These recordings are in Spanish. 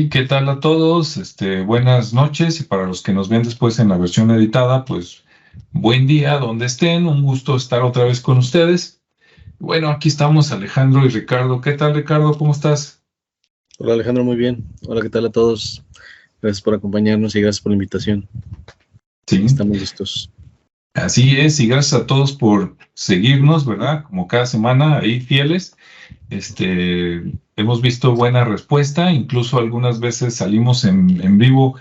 Sí, ¿qué tal a todos? Buenas noches y para los que nos ven después en la versión editada, pues buen día donde estén, un gusto estar otra vez con ustedes. Bueno, aquí estamos Alejandro y Ricardo. ¿Qué tal, Ricardo? ¿Cómo estás? Hola Alejandro, muy bien. Hola, ¿qué tal a todos? Gracias por acompañarnos y gracias por la invitación. Sí, Estamos listos. así es, y gracias a todos por seguirnos, ¿verdad? Como cada semana, ahí fieles. Hemos visto buena respuesta, incluso algunas veces salimos en vivo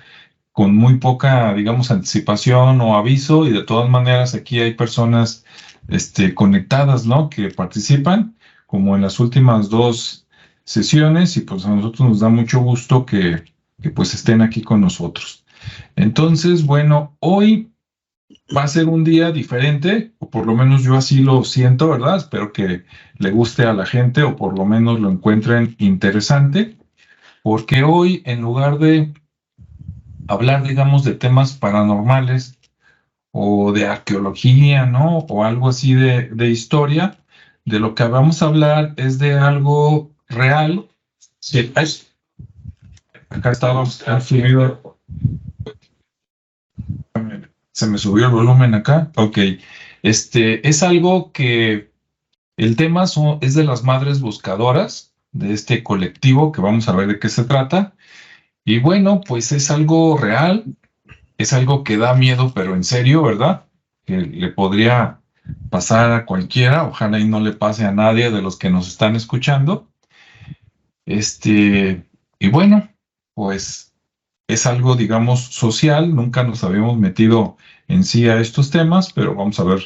con muy poca, digamos, anticipación o aviso, y de todas maneras aquí hay personas, conectadas, ¿no? Que participan, como en las últimas dos sesiones, y pues a nosotros nos da mucho gusto que pues estén aquí con nosotros. Entonces, bueno, hoy va a ser un día diferente, o por lo menos yo así lo siento, ¿verdad? Espero que le guste a la gente, o por lo menos lo encuentren interesante, porque hoy, en lugar de hablar, digamos, de temas paranormales o de arqueología, ¿no? O algo así de historia, de lo que vamos a hablar es de algo real. Sí, acá estábamos, se me subió el volumen acá. Ok. Es algo que el tema es de las madres buscadoras, de este colectivo que vamos a ver de qué se trata. Y bueno, pues es algo real. Es algo que da miedo, pero en serio, ¿verdad? Que le podría pasar a cualquiera, ojalá y no le pase a nadie de los que nos están escuchando. Y bueno, pues es algo, digamos, social, nunca nos habíamos metido en sí a estos temas, pero vamos a ver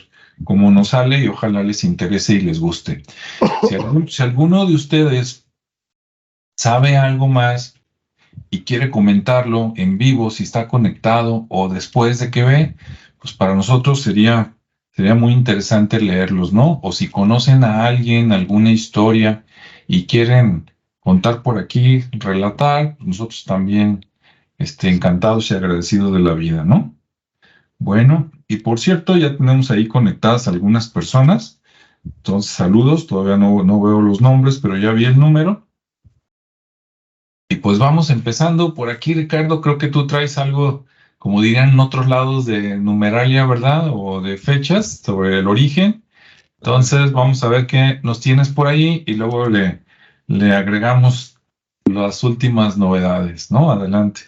cómo nos sale y ojalá les interese y les guste. Si alguno de ustedes sabe algo más y quiere comentarlo en vivo, si está conectado o después de que ve, pues para nosotros sería muy interesante leerlos, ¿no? O si conocen a alguien, alguna historia y quieren contar por aquí, relatar, nosotros también, encantados y agradecidos de la vida, ¿no? Bueno, y por cierto, ya tenemos ahí conectadas algunas personas. Entonces, saludos, todavía no veo los nombres, pero ya vi el número. Y pues vamos empezando por aquí, Ricardo. Creo que tú traes algo, como dirían en otros lados, de numeralia, ¿verdad? O de fechas sobre el origen. Entonces vamos a ver qué nos tienes por ahí y luego le agregamos las últimas novedades, ¿no? Adelante.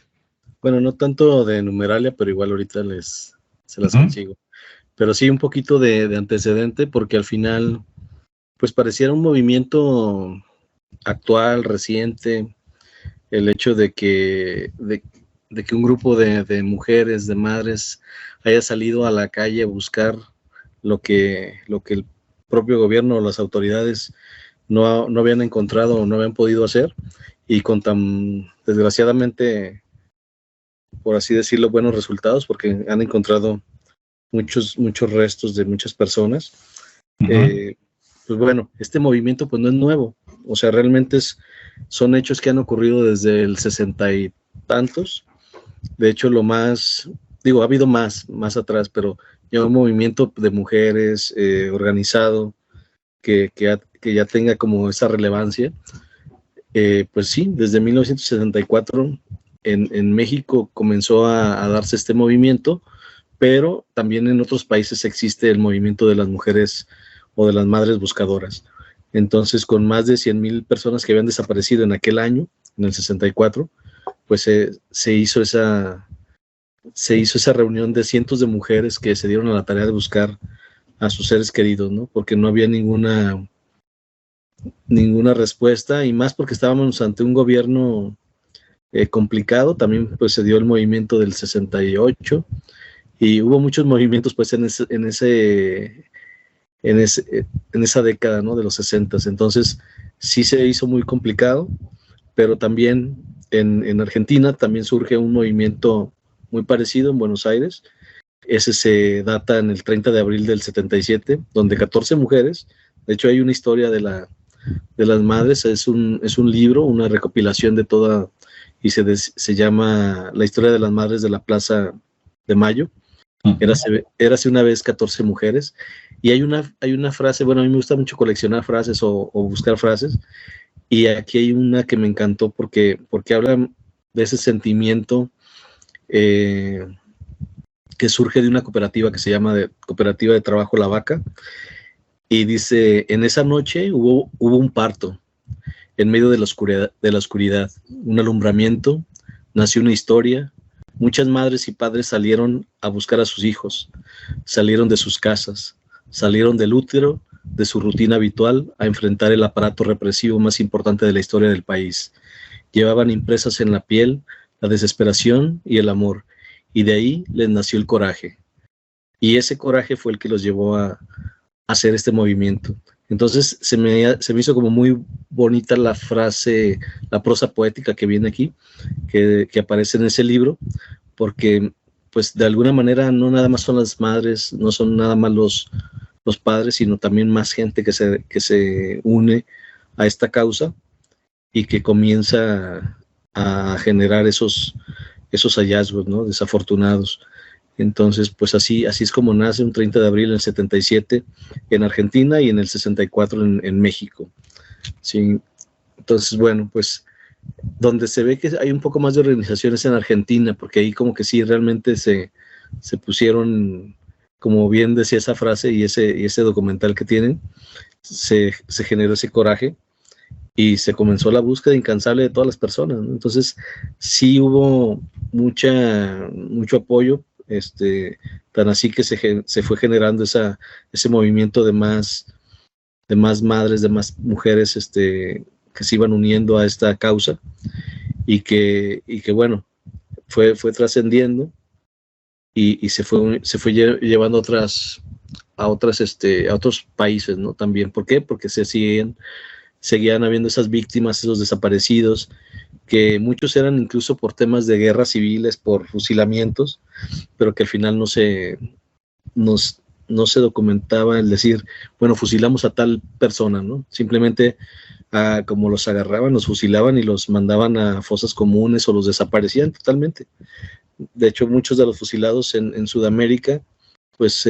Bueno, no tanto de numeralia, pero igual ahorita se las Ujú. consigo. Pero sí un poquito de antecedente, porque al final, pues pareciera un movimiento actual, reciente, el hecho de que un grupo de mujeres, de madres, haya salido a la calle a buscar lo que el propio gobierno o las autoridades no habían encontrado o no habían podido hacer, y con tan, desgraciadamente, por así decirlo, buenos resultados, porque han encontrado muchos restos de muchas personas. Ujú. Eh, pues bueno, este movimiento pues no es nuevo, o sea, realmente son hechos que han ocurrido desde el 60 y tantos. De hecho, ha habido más atrás, pero ya un movimiento de mujeres organizado que ya tenga como esa relevancia. Pues sí, desde 1974 en México comenzó a darse este movimiento, pero también en otros países existe el movimiento de las mujeres o de las madres buscadoras. Entonces, con más de 100,000 personas que habían desaparecido en aquel año, en el 64, pues se hizo esa reunión de cientos de mujeres que se dieron a la tarea de buscar a sus seres queridos, ¿no? Porque no había ninguna respuesta, y más porque estábamos ante un gobierno complicado. También pues se dio el movimiento del 68 y hubo muchos movimientos pues en esa década, ¿no? De los 60. Entonces sí se hizo muy complicado, pero también en Argentina también surge un movimiento muy parecido en Buenos Aires. Ese se data en el 30 de abril del 77, donde 14 mujeres, de hecho hay una historia de las madres, es un libro, una recopilación de toda, y se llama La historia de las madres de la Plaza de Mayo. Érase una vez 14 mujeres, y hay una frase, bueno, a mí me gusta mucho coleccionar frases o buscar frases, y aquí hay una que me encantó porque habla de ese sentimiento que surge de una cooperativa que se llama Cooperativa de Trabajo La Vaca, y dice, en esa noche hubo un parto en medio de la oscuridad, un alumbramiento, nació una historia, muchas madres y padres salieron a buscar a sus hijos, salieron de sus casas, salieron del útero, de su rutina habitual, a enfrentar el aparato represivo más importante de la historia del país. Llevaban impresas en la piel la desesperación y el amor, y de ahí les nació el coraje. Y ese coraje fue el que los llevó a hacer este movimiento. Entonces se me hizo como muy bonita la frase, la prosa poética que viene aquí, que aparece en ese libro, porque pues de alguna manera no nada más son las madres, no son nada más los padres, sino también más gente que se une a esta causa y que comienza a generar esos hallazgos, ¿no? Desafortunados. Entonces, pues así es como nace un 30 de abril del 77 en Argentina y en el 64 en México. Sí. Entonces, bueno, pues donde se ve que hay un poco más de organizaciones en Argentina, porque ahí como que sí realmente se pusieron, como bien decía esa frase y ese documental que tienen, se generó ese coraje y se comenzó la búsqueda incansable de todas las personas, ¿no? Entonces, sí hubo mucho apoyo, tan así que se fue generando ese movimiento de más madres, de más mujeres que se iban uniendo a esta causa y que bueno, fue trascendiendo y se fue llevando a otros países, ¿no? También. ¿Por qué? Porque seguían habiendo esas víctimas, esos desaparecidos, que muchos eran incluso por temas de guerras civiles, por fusilamientos, pero que al final no se documentaba el decir, bueno, fusilamos a tal persona, ¿no? Simplemente como los agarraban, los fusilaban y los mandaban a fosas comunes o los desaparecían totalmente. De hecho, muchos de los fusilados en Sudamérica, pues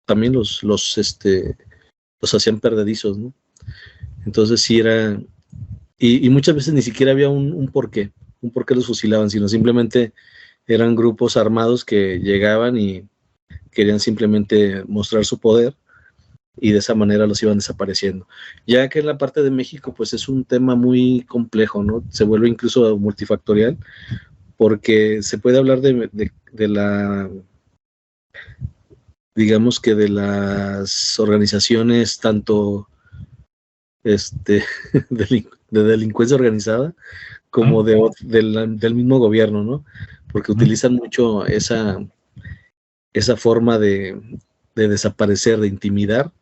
también los hacían perdedizos, ¿no? Entonces sí era, y muchas veces ni siquiera había un porqué los fusilaban, sino simplemente eran grupos armados que llegaban y querían simplemente mostrar su poder y de esa manera los iban desapareciendo. Ya que en la parte de México pues es un tema muy complejo, ¿no? Se vuelve incluso multifactorial, porque se puede hablar de la, digamos que de las organizaciones tanto de delincuencia organizada como del mismo gobierno, ¿no? Porque utilizan mucho esa forma de desaparecer, de intimidar.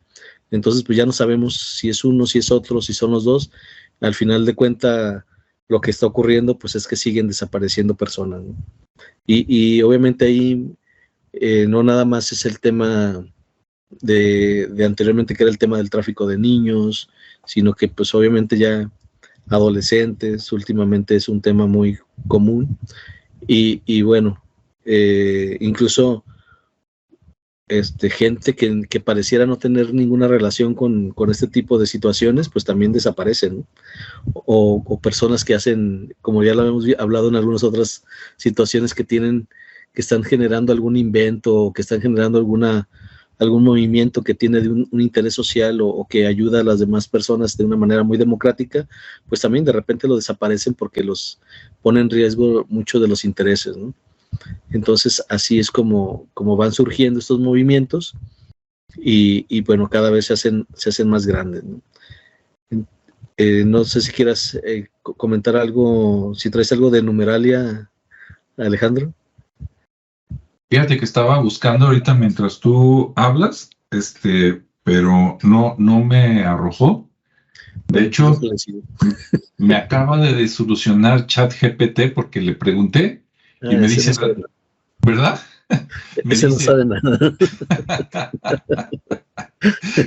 Entonces, pues ya no sabemos si es uno, si es otro, si son los dos. Al final de cuentas, lo que está ocurriendo, pues es que siguen desapareciendo personas, ¿no? Y obviamente ahí no nada más es el tema de anteriormente, que era el tema del tráfico de niños, sino que pues obviamente ya adolescentes, últimamente es un tema muy común. Y bueno, incluso gente que pareciera no tener ninguna relación con este tipo de situaciones, pues también desaparecen, ¿no? O personas que hacen, como ya lo hemos hablado en algunas otras situaciones, que están generando algún invento, o que están generando algún movimiento que tiene de un interés social, o que ayuda a las demás personas de una manera muy democrática, pues también de repente lo desaparecen porque los pone en riesgo mucho de los intereses, ¿no? Entonces así es como van surgiendo estos movimientos y bueno, cada vez se hacen más grandes, ¿no? No sé si quieras comentar algo, si traes algo de numeralia, Alejandro. Fíjate que estaba buscando ahorita mientras tú hablas, pero no me arrojó. De hecho, me acaba de desilusionar ChatGPT porque le pregunté y me dice, no, ¿verdad? Ese no sabe nada.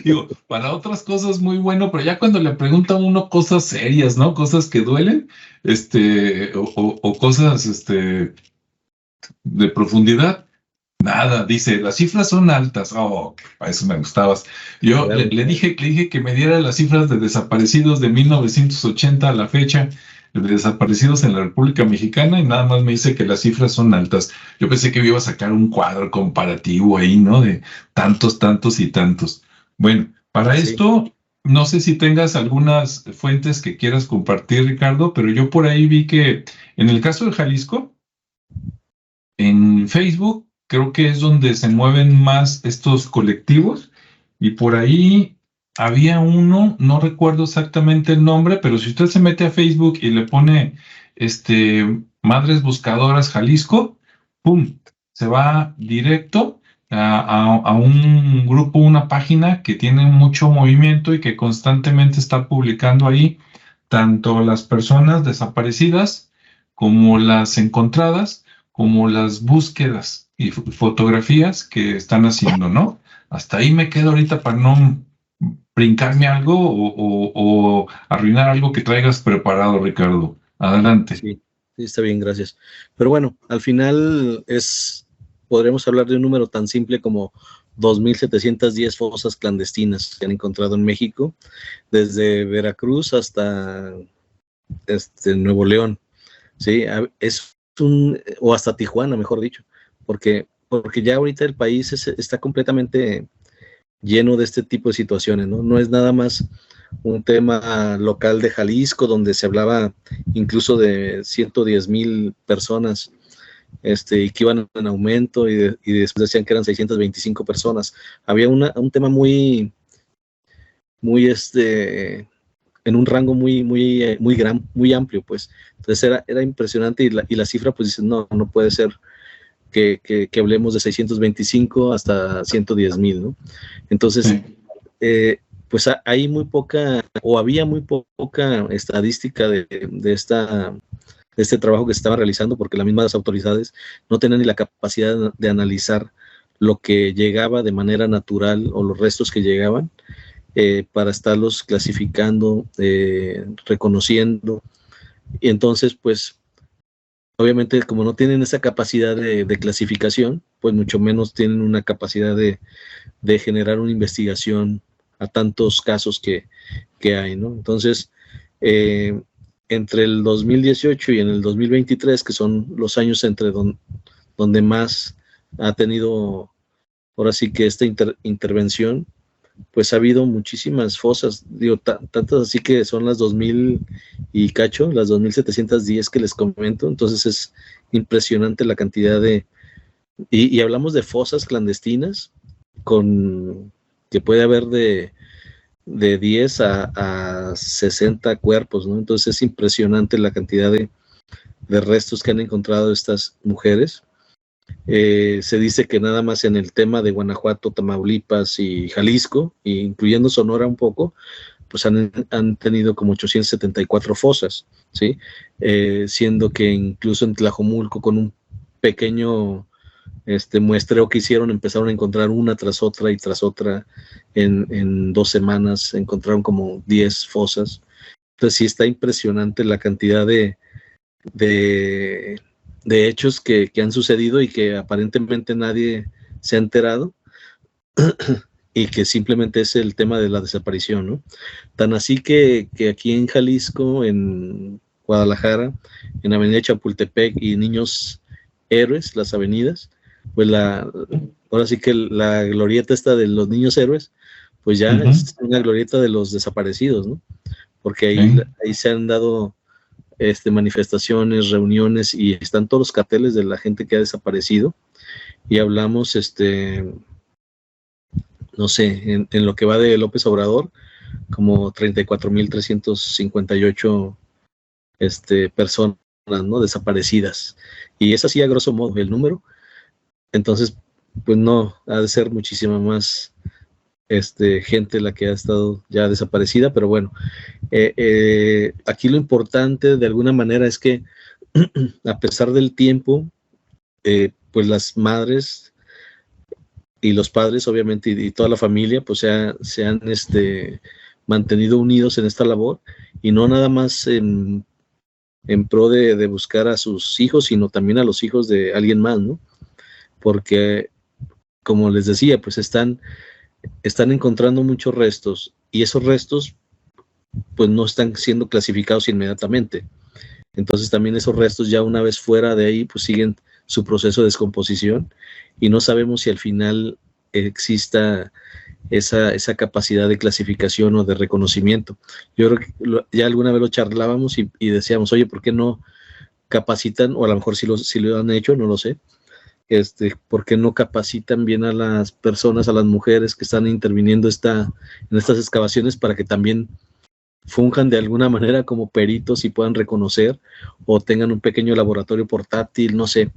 Digo, para otras cosas muy bueno, pero ya cuando le pregunta a uno cosas serias, ¿no? Cosas que duelen, o cosas, de profundidad, nada, dice, las cifras son altas. Oh, para eso me gustabas. Yo le dije que me diera las cifras de desaparecidos de 1980 a la fecha. de desaparecidos en la República Mexicana y nada más me dice que las cifras son altas. Yo pensé que iba a sacar un cuadro comparativo ahí, ¿no? De tantos, tantos y tantos. Bueno, para Sí, esto, no sé si tengas algunas fuentes que quieras compartir, Ricardo, pero yo por ahí vi que en el caso de Jalisco, en Facebook creo que es donde se mueven más estos colectivos y por ahí había uno, no recuerdo exactamente el nombre, pero si usted se mete a Facebook y le pone Madres Buscadoras Jalisco, ¡pum! Se va directo a un grupo, una página que tiene mucho movimiento y que constantemente está publicando ahí tanto las personas desaparecidas como las encontradas como las búsquedas y fotografías que están haciendo, ¿no? Hasta ahí me quedo ahorita para no brincarme algo o arruinar algo que traigas preparado, Ricardo. Adelante. sí, sí, está bien, gracias. Pero bueno, al final podremos hablar de un número tan simple como 2.710 fosas clandestinas que han encontrado en México, desde Veracruz hasta Nuevo León, ¿sí? O hasta Tijuana, mejor dicho, porque ya ahorita el país está completamente lleno de este tipo de situaciones, ¿no? No es nada más un tema local de Jalisco, donde se hablaba incluso de 110,000 personas y que iban en aumento y después decían que eran 625 personas. Había un tema muy, muy, en un rango muy amplio, pues. Entonces era impresionante y la cifra, pues dices, no puede ser que hablemos de 625 hasta 110,000, ¿no? Entonces, Sí, pues hay muy poca, o había muy poca estadística de este trabajo que se estaba realizando, porque las mismas autoridades no tenían ni la capacidad de analizar lo que llegaba de manera natural o los restos que llegaban para estarlos clasificando, reconociendo. Y entonces, pues, obviamente, como no tienen esa capacidad de clasificación, pues mucho menos tienen una capacidad de generar una investigación a tantos casos que hay, ¿no? Entonces, entre el 2018 y en el 2023, que son los años donde más ha tenido, ahora sí que esta intervención, pues ha habido muchísimas fosas, digo, tantas así que son las 2,000 y cacho, las 2.710 que les comento, entonces es impresionante la cantidad y hablamos de fosas clandestinas que puede haber de 10 a 60 cuerpos, ¿no? Entonces es impresionante la cantidad de restos que han encontrado estas mujeres. Se dice que nada más en el tema de Guanajuato, Tamaulipas y Jalisco, incluyendo Sonora un poco, pues han tenido como 874 fosas, ¿sí? Siendo que incluso en Tlajomulco, con un pequeño muestreo que hicieron, empezaron a encontrar una tras otra y tras otra. En 2 semanas encontraron como 10 fosas. Entonces sí está impresionante la cantidad de hechos que han sucedido y que aparentemente nadie se ha enterado y que simplemente es el tema de la desaparición, ¿no? Tan así que aquí en Jalisco, en Guadalajara, en Avenida Chapultepec y Niños Héroes, las avenidas, pues ahora sí que la glorieta esta de los niños héroes, pues ya es una glorieta de los desaparecidos, ¿no? Porque ahí se han dado manifestaciones, reuniones y están todos los carteles de la gente que ha desaparecido y hablamos, no sé, en lo que va de López Obrador, como 34,358 personas, ¿no? Desaparecidas. Y es así a grosso modo el número. Entonces, pues no, ha de ser muchísima más gente la que ha estado ya desaparecida, pero bueno, aquí lo importante de alguna manera es que a pesar del tiempo, pues las madres y los padres, obviamente, y toda la familia, pues se han mantenido unidos en esta labor y no nada más en pro de buscar a sus hijos, sino también a los hijos de alguien más, ¿no? Porque, como les decía, pues están encontrando muchos restos y esos restos pues no están siendo clasificados inmediatamente. Entonces también esos restos ya una vez fuera de ahí, pues siguen su proceso de descomposición y no sabemos si al final exista esa capacidad de clasificación o de reconocimiento. Yo creo que ya alguna vez lo charlábamos y decíamos, oye, ¿por qué no capacitan? O a lo mejor si lo han hecho, no lo sé. ¿Por qué no capacitan bien a las personas, a las mujeres que están interviniendo en estas excavaciones para que también funjan de alguna manera como peritos y puedan reconocer o tengan un pequeño laboratorio portátil? No sé.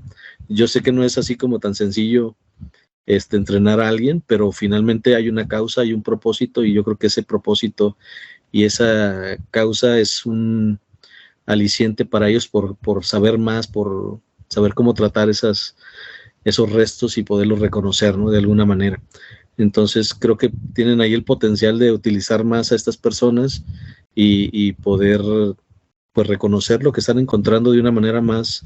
Yo sé que no es así como tan sencillo entrenar a alguien, pero finalmente hay una causa, hay un propósito, y yo creo que ese propósito y esa causa es un aliciente para ellos por saber más, por saber cómo tratar esos restos y poderlos reconocer, ¿no? De alguna manera. Entonces creo que tienen ahí el potencial de utilizar más a estas personas y poder pues reconocer lo que están encontrando de una manera más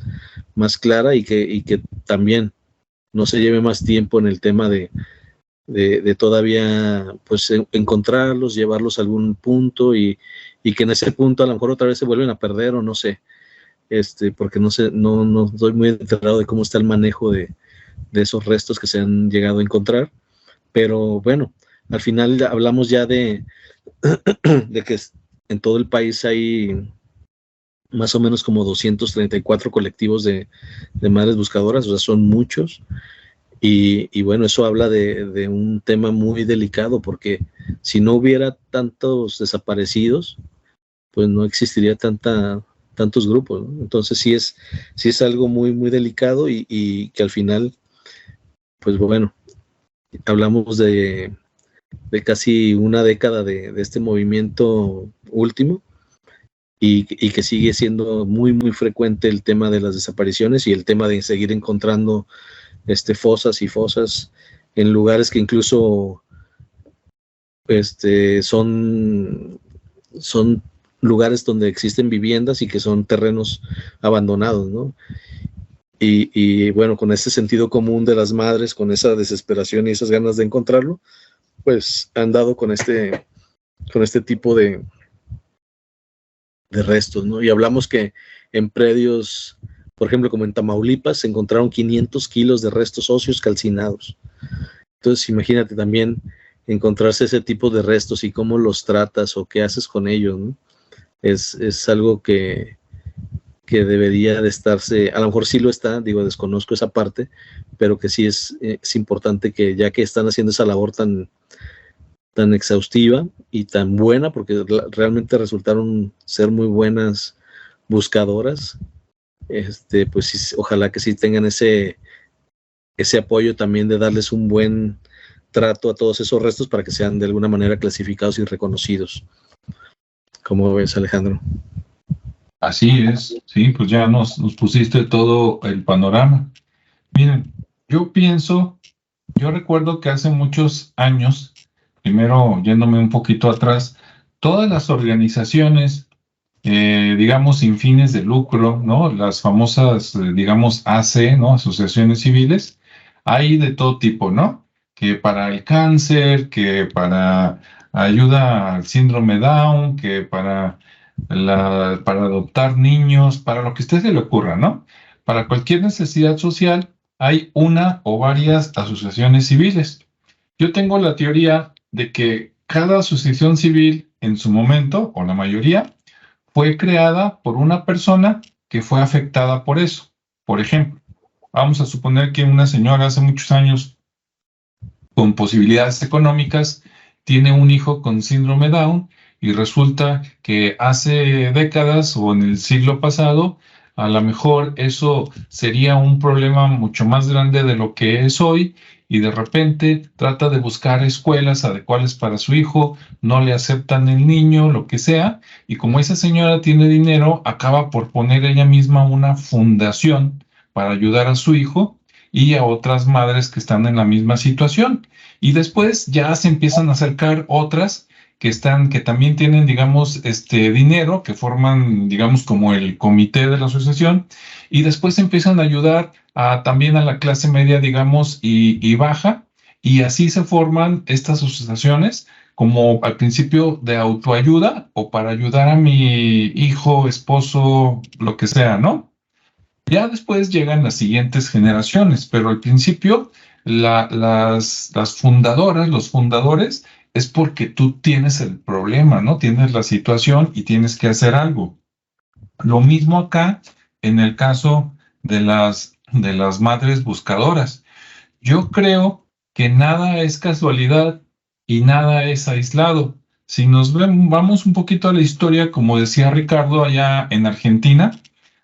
clara, y que también no se lleve más tiempo en el tema de todavía pues encontrarlos, llevarlos a algún punto y que en ese punto a lo mejor otra vez se vuelven a perder, o no sé, porque no sé, no estoy muy enterado de cómo está el manejo de esos restos que se han llegado a encontrar, pero bueno, al final hablamos ya de que en todo el país hay más o menos como 234 colectivos de madres buscadoras, o sea, son muchos. Y bueno, eso habla de un tema muy delicado, porque si no hubiera tantos desaparecidos, pues no existiría tantos grupos, ¿no? Entonces sí es algo muy, muy delicado, y que al final, pues bueno, hablamos de casi una década de este movimiento último, y que sigue siendo muy, muy frecuente el tema de las desapariciones y el tema de seguir encontrando fosas y fosas en lugares que incluso son lugares donde existen viviendas y que son terrenos abandonados, ¿no? Y bueno, con ese sentido común de las madres, con esa desesperación y esas ganas de encontrarlo, pues han dado con este tipo de restos, ¿no? Y hablamos que en predios, por ejemplo, como en Tamaulipas, se encontraron 500 kilos de restos óseos calcinados. Entonces, imagínate también encontrarse ese tipo de restos y cómo los tratas o qué haces con ellos, ¿no? Es algo que debería de estarse, a lo mejor sí lo está, digo, desconozco esa parte, pero que sí es importante, que ya que están haciendo esa labor tan exhaustiva y tan buena, porque realmente resultaron ser muy buenas buscadoras, pues sí, ojalá que sí tengan ese apoyo también de darles un buen trato a todos esos restos para que sean de alguna manera clasificados y reconocidos. ¿Cómo ves, Alejandro? Así es, sí, pues ya nos pusiste todo el panorama. Miren, yo recuerdo que hace muchos años, primero yéndome un poquito atrás, todas las organizaciones, digamos, sin fines de lucro, ¿no? Las famosas, digamos, AC, ¿no? Asociaciones civiles, hay de todo tipo, ¿no? Que para el cáncer, que para ayuda al síndrome Down, que para adoptar niños, para lo que a usted se le ocurra, ¿no? Para cualquier necesidad social hay una o varias asociaciones civiles. Yo tengo la teoría de que cada asociación civil en su momento, o la mayoría, fue creada por una persona que fue afectada por eso. Por ejemplo, vamos a suponer que una señora hace muchos años con posibilidades económicas tiene un hijo con síndrome Down, y resulta que hace décadas o en el siglo pasado, a lo mejor eso sería un problema mucho más grande de lo que es hoy, y de repente trata de buscar escuelas adecuadas para su hijo, no le aceptan el niño, lo que sea, y como esa señora tiene dinero, acaba por poner ella misma una fundación para ayudar a su hijo y a otras madres que están en la misma situación. Y después ya se empiezan a acercar otras que también tienen, digamos, dinero, que forman, digamos, como el comité de la asociación, y después empiezan a ayudar también a la clase media, digamos, y baja, y así se forman estas asociaciones como al principio de autoayuda o para ayudar a mi hijo, esposo, lo que sea, ¿no? Ya después llegan las siguientes generaciones, pero al principio las fundadoras, los fundadores, es porque tú tienes el problema, ¿no? Tienes la situación y tienes que hacer algo. Lo mismo acá en el caso de las madres buscadoras. Yo creo que nada es casualidad y nada es aislado. Si vamos un poquito a la historia, como decía Ricardo, allá en Argentina,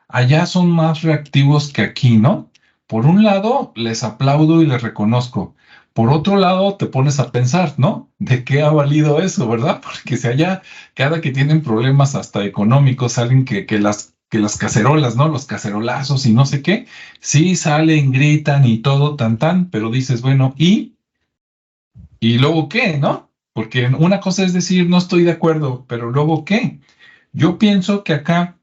allá son más reactivos que aquí, ¿no? Por un lado, les aplaudo y les reconozco. Por otro lado, te pones a pensar, ¿no? ¿De qué ha valido eso, verdad? Porque si allá, cada que tienen problemas hasta económicos, salen que las cacerolas, ¿no? Los cacerolazos y no sé qué, sí salen, gritan y todo, tan, pero dices, bueno, ¿y luego qué, no? Porque una cosa es decir, no estoy de acuerdo, pero luego qué. Yo pienso que acá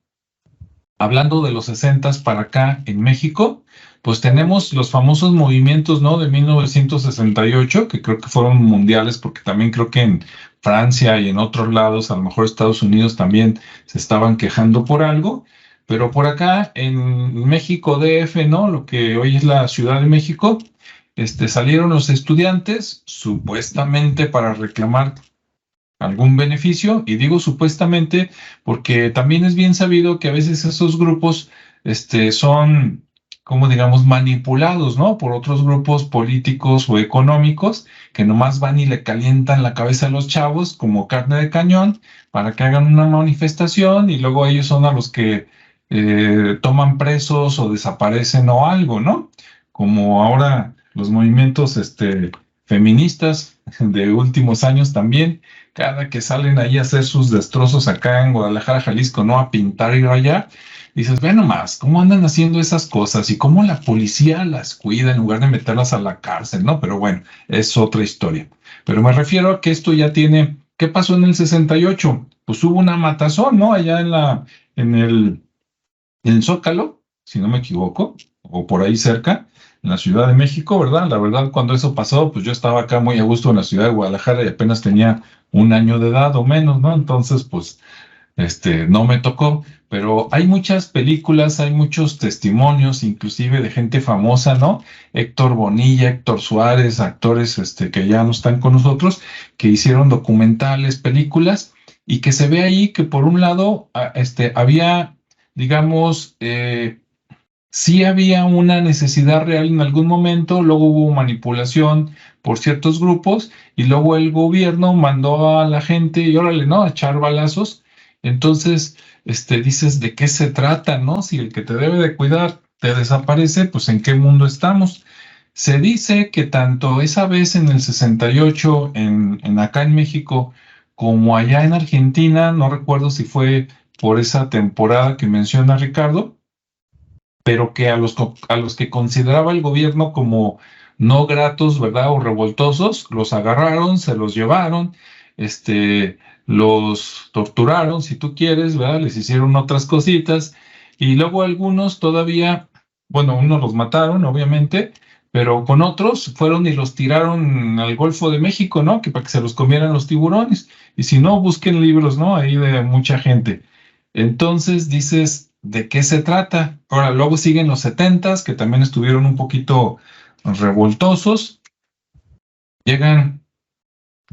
hablando de los 60 para acá en México, pues tenemos los famosos movimientos, ¿no? De 1968, que creo que fueron mundiales, porque también creo que en Francia y en otros lados, a lo mejor Estados Unidos también se estaban quejando por algo, pero por acá en México DF, ¿no? Lo que hoy es la Ciudad de México, salieron los estudiantes supuestamente para reclamar algún beneficio, y digo supuestamente porque también es bien sabido que a veces esos grupos son, como digamos, manipulados, ¿no? Por otros grupos políticos o económicos que nomás van y le calientan la cabeza a los chavos como carne de cañón para que hagan una manifestación y luego ellos son a los que toman presos o desaparecen o algo, ¿no? Como ahora los movimientos feministas de últimos años también cada que salen ahí a hacer sus destrozos acá en Guadalajara, Jalisco, ¿no? A pintar y rayar, dices, ve nomás, ¿cómo andan haciendo esas cosas? Y cómo la policía las cuida en lugar de meterlas a la cárcel, ¿no? Pero bueno, es otra historia. Pero me refiero a que esto ya tiene, ¿qué pasó en el 68? Pues hubo una matazón, ¿no? Allá en el, en el Zócalo, si no me equivoco, o por ahí cerca, en la Ciudad de México, ¿verdad? La verdad, cuando eso pasó, pues yo estaba acá muy a gusto en la ciudad de Guadalajara y apenas tenía un año de edad o menos, ¿no? Entonces, pues, no me tocó, pero hay muchas películas, hay muchos testimonios, inclusive de gente famosa, ¿no? Héctor Bonilla, Héctor Suárez, actores, que ya no están con nosotros, que hicieron documentales, películas, y que se ve ahí que por un lado, había, digamos, sí había una necesidad real en algún momento, luego hubo manipulación por ciertos grupos y luego el gobierno mandó a la gente y órale, ¿no? A echar balazos. Entonces, dices, ¿de qué se trata, no? Si el que te debe de cuidar te desaparece, pues ¿en qué mundo estamos? Se dice que tanto esa vez en el 68 en acá en México como allá en Argentina, no recuerdo si fue por esa temporada que menciona Ricardo, pero que a los que consideraba el gobierno como no gratos, ¿verdad? O revoltosos, los agarraron, se los llevaron, los torturaron, si tú quieres, ¿verdad? Les hicieron otras cositas, y luego algunos todavía, bueno, unos los mataron, obviamente, pero con otros fueron y los tiraron al Golfo de México, ¿no? Que para que se los comieran los tiburones. Y si no, busquen libros, ¿no? Ahí de mucha gente. Entonces dices, ¿de qué se trata? Ahora, luego siguen los 70s, que también estuvieron un poquito revoltosos. Llegan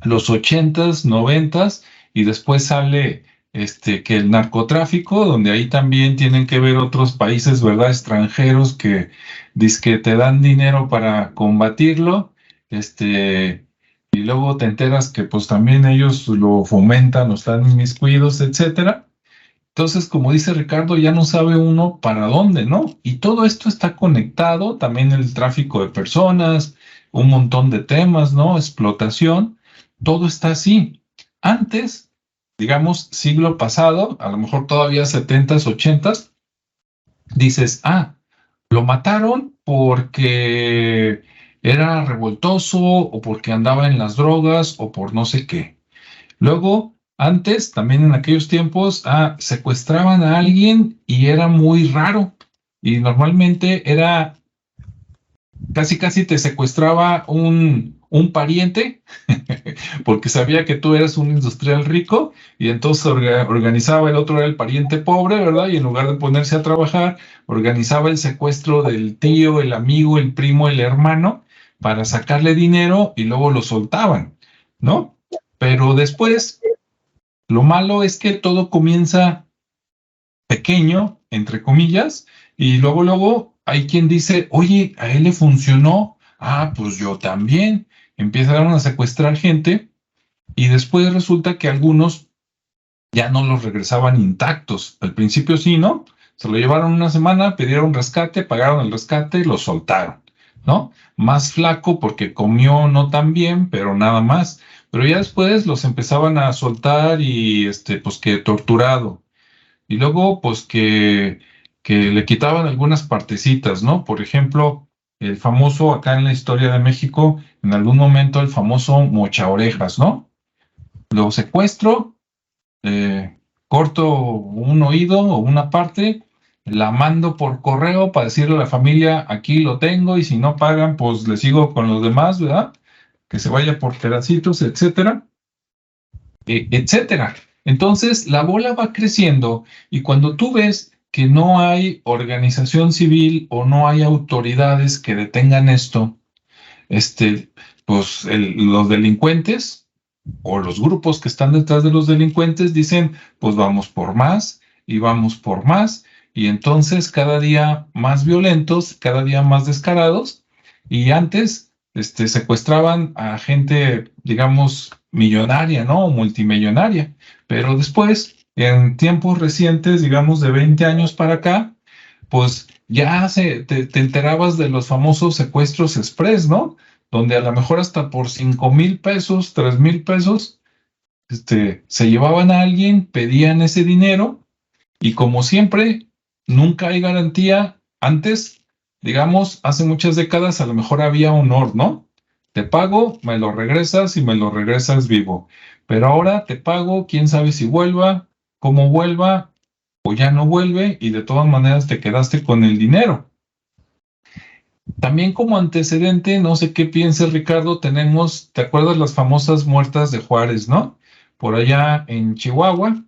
los 80s, 90s, y después sale que el narcotráfico, donde ahí también tienen que ver otros países, ¿verdad? Extranjeros que dizque te dan dinero para combatirlo. Y luego te enteras que pues también ellos lo fomentan, lo están inmiscuidos, etcétera. Entonces, como dice Ricardo, ya no sabe uno para dónde, ¿no? Y todo esto está conectado, también el tráfico de personas, un montón de temas, ¿no? Explotación, todo está así. Antes, digamos, siglo pasado, a lo mejor todavía 70s, 80s, dices, lo mataron porque era revoltoso o porque andaba en las drogas o por no sé qué. Luego, antes, también en aquellos tiempos, secuestraban a alguien y era muy raro. Y normalmente era, casi casi te secuestraba un pariente, porque sabía que tú eras un industrial rico, y entonces organizaba, el otro era el pariente pobre, ¿verdad? Y en lugar de ponerse a trabajar, organizaba el secuestro del tío, el amigo, el primo, el hermano, para sacarle dinero y luego lo soltaban, ¿no? Pero después, lo malo es que todo comienza pequeño, entre comillas, y luego hay quien dice, oye, a él le funcionó, ah, pues yo también. Empezaron a secuestrar gente y después resulta que algunos ya no los regresaban intactos. Al principio sí, ¿no? Se lo llevaron una semana, pidieron rescate, pagaron el rescate y lo soltaron, ¿no? Más flaco porque comió no tan bien, pero nada más. Pero ya después los empezaban a soltar y, pues que torturado. Y luego, pues que le quitaban algunas partecitas, ¿no? Por ejemplo, el famoso, acá en la historia de México, en algún momento el famoso mocha orejas, ¿no? Lo secuestro, eh, corto un oído o una parte, la mando por correo para decirle a la familia, aquí lo tengo, y si no pagan, pues le sigo con los demás, ¿verdad? Que se vaya por pedacitos, etcétera, etcétera. Entonces, la bola va creciendo y cuando tú ves que no hay organización civil o no hay autoridades que detengan esto, este, pues los delincuentes o los grupos que están detrás de los delincuentes dicen, pues vamos por más y vamos por más, y entonces cada día más violentos, cada día más descarados, y antes secuestraban a gente, digamos, millonaria, ¿no? O multimillonaria, pero después, en tiempos recientes, digamos de 20 años para acá, pues ya te enterabas de los famosos secuestros express, ¿no? Donde a lo mejor hasta por 5,000 pesos, 3,000 pesos, se llevaban a alguien, pedían ese dinero, y como siempre, nunca hay garantía. Antes, digamos, hace muchas décadas, a lo mejor había honor, ¿no? Te pago, me lo regresas y me lo regresas vivo. Pero ahora te pago, quién sabe si vuelva, cómo vuelva, o ya no vuelve, y de todas maneras te quedaste con el dinero. También como antecedente, no sé qué pienses, Ricardo, tenemos, ¿te acuerdas las famosas muertas de Juárez, no? Por allá en Chihuahua,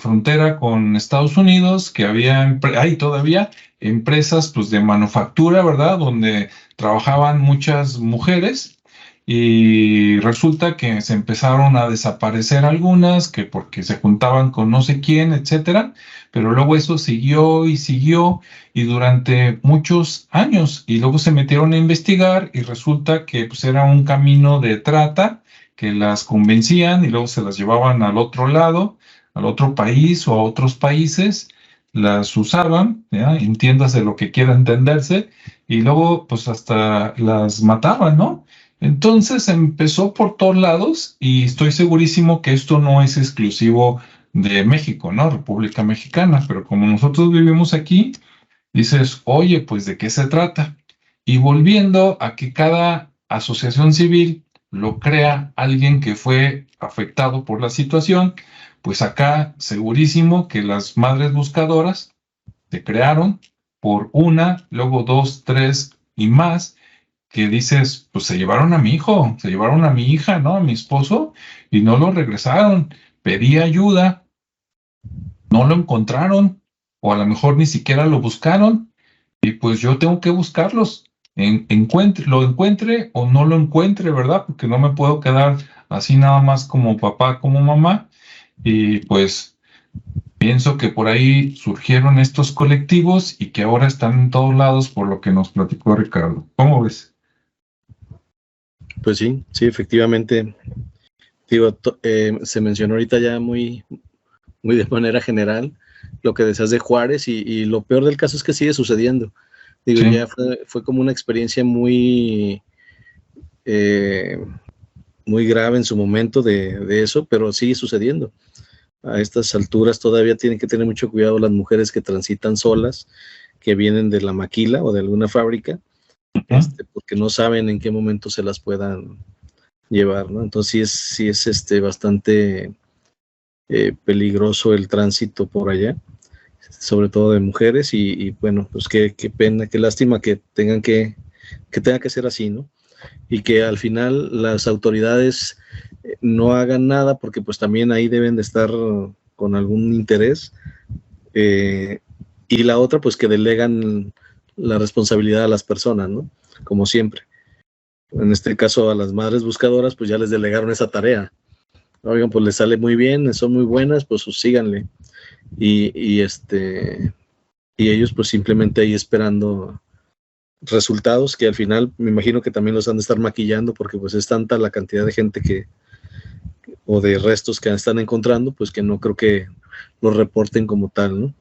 frontera con Estados Unidos, que había, hay todavía empresas pues de manufactura, ¿verdad? Donde trabajaban muchas mujeres, y resulta que se empezaron a desaparecer algunas, que porque se juntaban con no sé quién, etcétera, pero luego eso siguió y siguió y durante muchos años, y luego se metieron a investigar y resulta que pues era un camino de trata, que las convencían y luego se las llevaban al otro lado, al otro país o a otros países, las usaban, ¿ya? Entiéndase lo que quiera entenderse, y luego pues hasta las mataban, ¿no? Entonces empezó por todos lados, y estoy segurísimo que esto no es exclusivo de México, ¿no? República Mexicana, pero como nosotros vivimos aquí, dices, oye, pues ¿de qué se trata? Y volviendo a que cada asociación civil lo crea alguien que fue afectado por la situación, pues acá segurísimo que las madres buscadoras se crearon por una, luego dos, tres y más, que dices, pues se llevaron a mi hijo, se llevaron a mi hija, ¿no? A mi esposo, y no lo regresaron. Pedí ayuda, no lo encontraron, o a lo mejor ni siquiera lo buscaron, y pues yo tengo que buscarlos, lo encuentre o no lo encuentre, ¿verdad? Porque no me puedo quedar así nada más como papá, como mamá, y pues pienso que por ahí surgieron estos colectivos y que ahora están en todos lados por lo que nos platicó Ricardo. ¿Cómo ves? Pues sí, sí, efectivamente. Digo, se mencionó ahorita ya muy, muy de manera general lo que decías de Juárez, y lo peor del caso es que sigue sucediendo. Digo, Sí. ya fue como una experiencia muy, muy grave en su momento de eso, pero sigue sucediendo. A estas alturas todavía tienen que tener mucho cuidado las mujeres que transitan solas, que vienen de la maquila o de alguna fábrica, porque no saben en qué momento se las puedan llevar, ¿no? Entonces sí es bastante peligroso el tránsito por allá, sobre todo de mujeres, y bueno, pues qué pena, qué lástima que tenga que ser así, ¿no? y que al final las autoridades no hagan nada, porque pues también ahí deben de estar con algún interés, y la otra pues que delegan la responsabilidad a las personas, ¿no? Como siempre. En este caso a las madres buscadoras pues ya les delegaron esa tarea. Oigan, pues les sale muy bien, son muy buenas, pues síganle. Y ellos pues simplemente ahí esperando resultados que al final me imagino que también los han de estar maquillando, porque pues es tanta la cantidad de gente o de restos que están encontrando, pues que no creo que los reporten como tal, ¿no?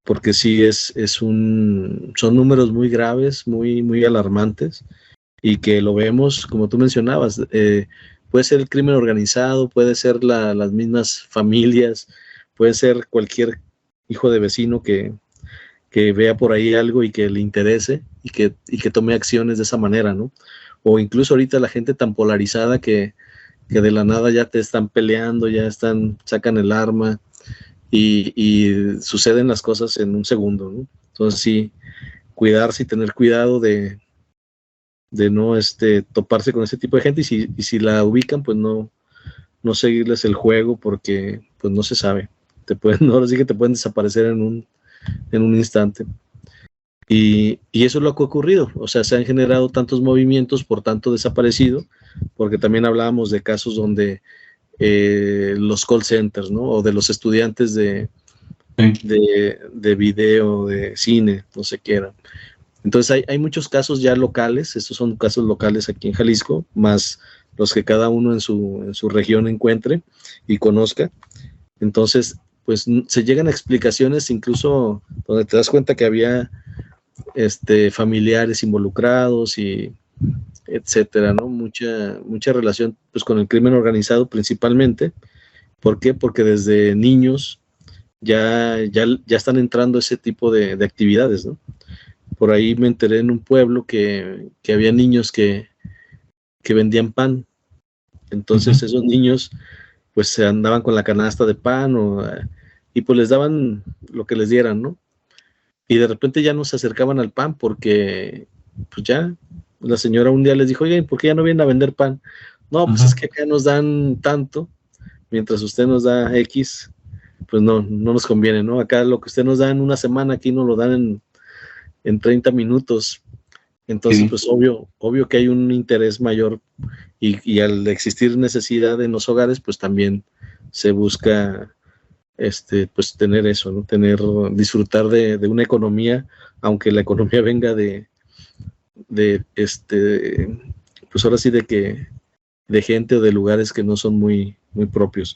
Porque sí son números muy graves, muy, muy alarmantes, y que lo vemos, como tú mencionabas, puede ser el crimen organizado, puede ser las mismas familias, puede ser cualquier hijo de vecino que vea por ahí algo y que le interese y que tome acciones de esa manera, ¿no? O incluso ahorita la gente tan polarizada que de la nada ya te están peleando, sacan el arma y suceden las cosas en un segundo, ¿no? Entonces sí, cuidarse y tener cuidado de no toparse con ese tipo de gente, y si la ubican, pues no seguirles el juego, porque pues no se sabe. Ahora sí que te pueden desaparecer en un instante. Y eso es lo que ha ocurrido. O sea, se han generado tantos movimientos por tanto desaparecido, porque también hablábamos de casos donde los call centers, ¿no? O de los estudiantes de video, de cine, no sé qué era. Entonces hay muchos casos ya locales. Estos son casos locales aquí en Jalisco, más los que cada uno en su región encuentre y conozca. Entonces, pues se llegan a explicaciones incluso donde te das cuenta que había familiares involucrados y etcétera, ¿no? Mucha relación pues con el crimen organizado principalmente. ¿Por qué? Porque desde niños ya están entrando ese tipo de actividades, ¿no? Por ahí me enteré en un pueblo que había niños que vendían pan. Entonces esos niños pues se andaban con la canasta de pan y pues les daban lo que les dieran, ¿no? Y de repente ya no se acercaban al pan porque pues ya la señora un día les dijo, oigan, ¿por qué ya no vienen a vender pan? No, pues es que acá nos dan tanto, mientras usted nos da X, pues no nos conviene, ¿no? Acá lo que usted nos da en una semana, aquí nos lo dan en 30 minutos. Entonces, pues obvio que hay un interés mayor, y al existir necesidad en los hogares, pues también se busca pues tener eso, ¿no? Disfrutar de una economía, aunque la economía venga pues ahora sí de gente o de lugares que no son muy, muy propios.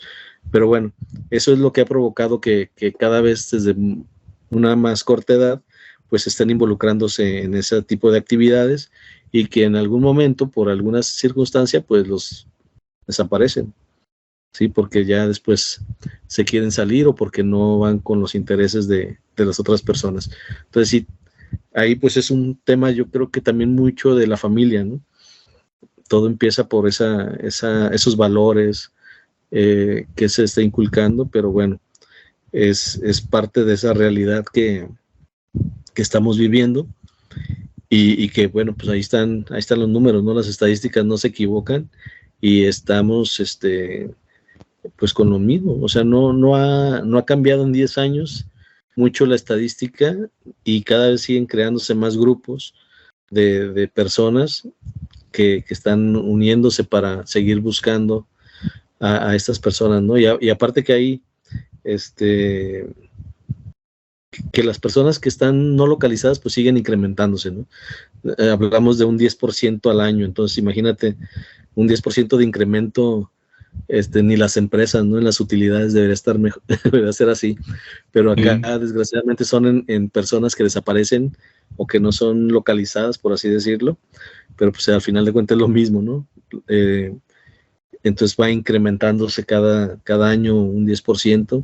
Pero bueno, eso es lo que ha provocado que cada vez desde una más corta edad pues estén involucrándose en ese tipo de actividades, y que en algún momento, por alguna circunstancia, pues los desaparecen, ¿sí? Porque ya después se quieren salir o porque no van con los intereses de las otras personas. Entonces sí, ahí pues es un tema, yo creo que también mucho de la familia, ¿no? Todo empieza por esos valores que se está inculcando, pero bueno, es parte de esa realidad que estamos viviendo, y que bueno, pues ahí están los números, ¿no? Las estadísticas no se equivocan, y estamos pues con lo mismo. O sea, no ha cambiado en 10 años mucho la estadística, y cada vez siguen creándose más grupos de personas que están uniéndose para seguir buscando a estas personas, ¿no? Y aparte que hay que las personas que están no localizadas pues siguen incrementándose, ¿no? Hablamos de un 10% al año. Entonces imagínate, un 10% de incremento, ni las empresas, ¿no? En las utilidades debería estar mejor, debería ser así, pero acá desgraciadamente son en personas que desaparecen o que no son localizadas, por así decirlo, pero pues al final de cuentas es lo mismo, ¿no? Entonces va incrementándose cada año un 10%,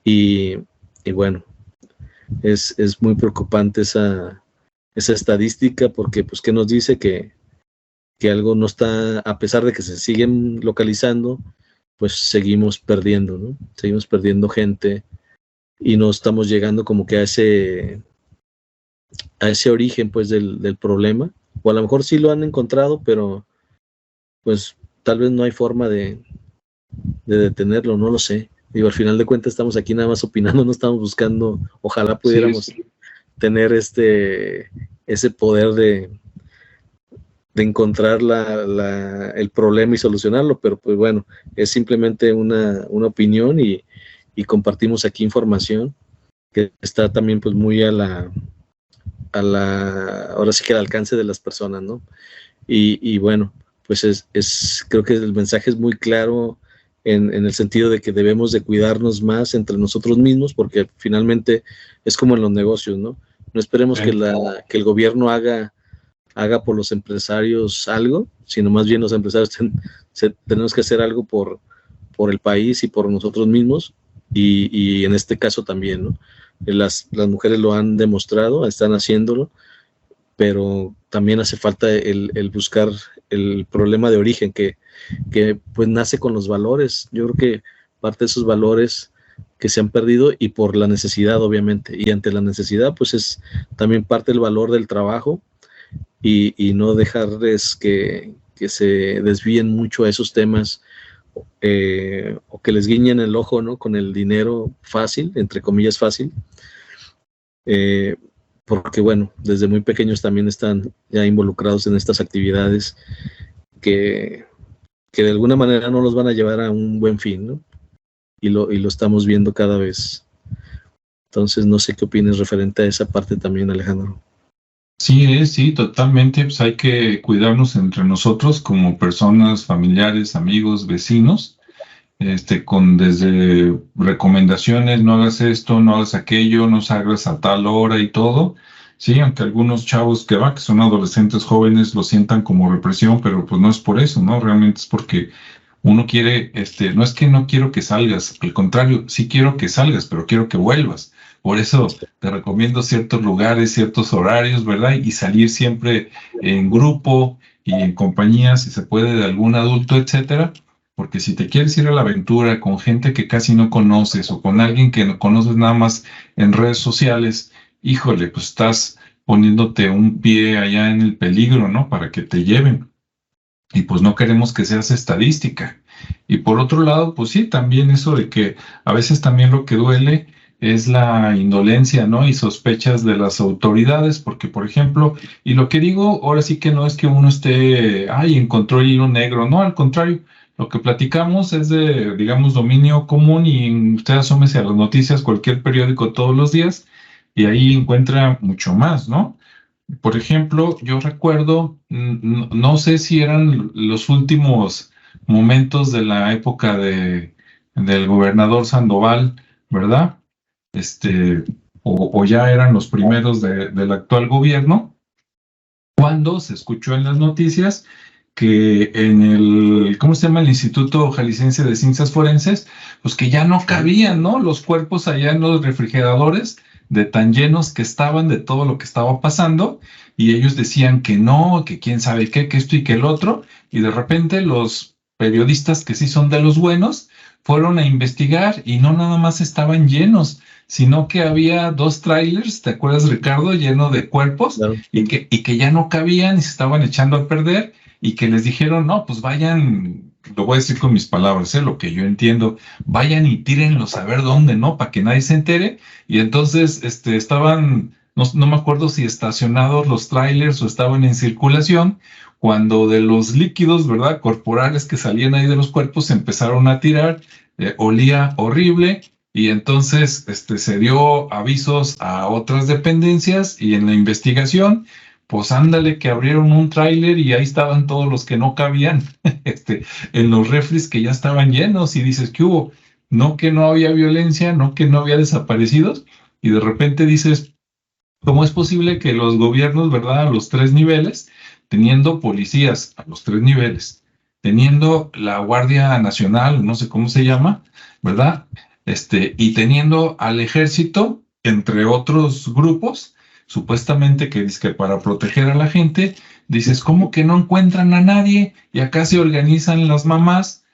y bueno, es muy preocupante esa estadística, porque pues ¿qué nos dice? Que algo no está, a pesar de que se siguen localizando, pues seguimos perdiendo, ¿no? Seguimos perdiendo gente, y no estamos llegando como que a ese origen pues del problema, o a lo mejor sí lo han encontrado, pero pues tal vez no hay forma de detenerlo, no lo sé. Digo, al final de cuentas estamos aquí nada más opinando, no estamos buscando, ojalá pudiéramos tener ese poder de encontrar el problema y solucionarlo, pero pues bueno, es simplemente una opinión y compartimos aquí información que está también pues muy ahora sí que al alcance de las personas, ¿no? Y bueno, pues creo que el mensaje es muy claro en el sentido de que debemos de cuidarnos más entre nosotros mismos, porque finalmente es como en los negocios, ¿no? No esperemos que el gobierno haga por los empresarios algo, sino más bien los empresarios tenemos que hacer algo por el país y por nosotros mismos, y en este caso también, ¿no? Las mujeres lo han demostrado, están haciéndolo, pero también hace falta el buscar el problema de origen que pues nace con los valores. Yo creo que parte de esos valores que se han perdido y por la necesidad, obviamente, y ante la necesidad pues es también parte del valor del trabajo y no dejarles que se desvíen mucho a esos temas o que les guiñen el ojo, ¿no? Con el dinero fácil, entre comillas fácil, porque bueno, desde muy pequeños también están ya involucrados en estas actividades que de alguna manera no los van a llevar a un buen fin, ¿no? Y lo estamos viendo cada vez. Entonces, no sé qué opinas referente a esa parte también, Alejandro. Sí, totalmente. Pues hay que cuidarnos entre nosotros como personas, familiares, amigos, vecinos, con desde recomendaciones, no hagas esto, no hagas aquello, no salgas a tal hora y todo. Sí, aunque algunos chavos que son adolescentes jóvenes lo sientan como represión, pero pues no es por eso, ¿no? Realmente es porque uno quiere, no es que no quiero que salgas, al contrario, sí quiero que salgas, pero quiero que vuelvas. Por eso te recomiendo ciertos lugares, ciertos horarios, ¿verdad? Y salir siempre en grupo y en compañía, si se puede, de algún adulto, etcétera. Porque si te quieres ir a la aventura con gente que casi no conoces o con alguien que no conoces nada más en redes sociales, híjole, pues estás poniéndote un pie allá en el peligro, ¿no? Para que te lleven. Y pues no queremos que seas estadística. Y por otro lado, pues sí, también eso de que a veces también lo que duele es la indolencia, ¿no? Y sospechas de las autoridades, porque por ejemplo, y lo que digo, ahora sí que no es que uno esté, encontró el hilo negro, no, al contrario, lo que platicamos es de, digamos, dominio común y usted asómese a las noticias, cualquier periódico todos los días, y ahí encuentra mucho más, ¿no? Por ejemplo, yo recuerdo, no sé si eran los últimos momentos de la época del gobernador Sandoval, ¿verdad? O ya eran los primeros del actual gobierno, cuando se escuchó en las noticias que en ¿cómo se llama? El Instituto Jalisciense de Ciencias Forenses, pues que ya no cabían, ¿no? Los cuerpos allá en los refrigeradores, de tan llenos que estaban de todo lo que estaba pasando, y ellos decían que no, que quién sabe qué, que esto y que el otro, y de repente los periodistas que sí son de los buenos, fueron a investigar y no nada más estaban llenos, sino que había 2 trailers, ¿te acuerdas, Ricardo? Lleno de cuerpos, Claro. y que ya no cabían y se estaban echando a perder, y que les dijeron, no, pues vayan, lo voy a decir con mis palabras, lo que yo entiendo, vayan y tírenlos a ver dónde, ¿no? Para que nadie se entere. Y entonces estaban, no me acuerdo si estacionados los trailers o estaban en circulación, cuando de los líquidos, ¿verdad? Corporales que salían ahí de los cuerpos se empezaron a tirar, olía horrible. Y entonces se dio avisos a otras dependencias y en la investigación, pues ándale que abrieron un tráiler y ahí estaban todos los que no cabían en los refris que ya estaban llenos y dices, ¿qué hubo? No que no había violencia, no que no había desaparecidos, y de repente dices, ¿cómo es posible que los gobiernos, ¿verdad? A los 3 niveles, teniendo policías a los 3 niveles, teniendo la Guardia Nacional, no sé cómo se llama, ¿verdad? Y teniendo al ejército, entre otros grupos, supuestamente que dice que para proteger a la gente, dices, ¿cómo que no encuentran a nadie? Y acá se organizan las mamás,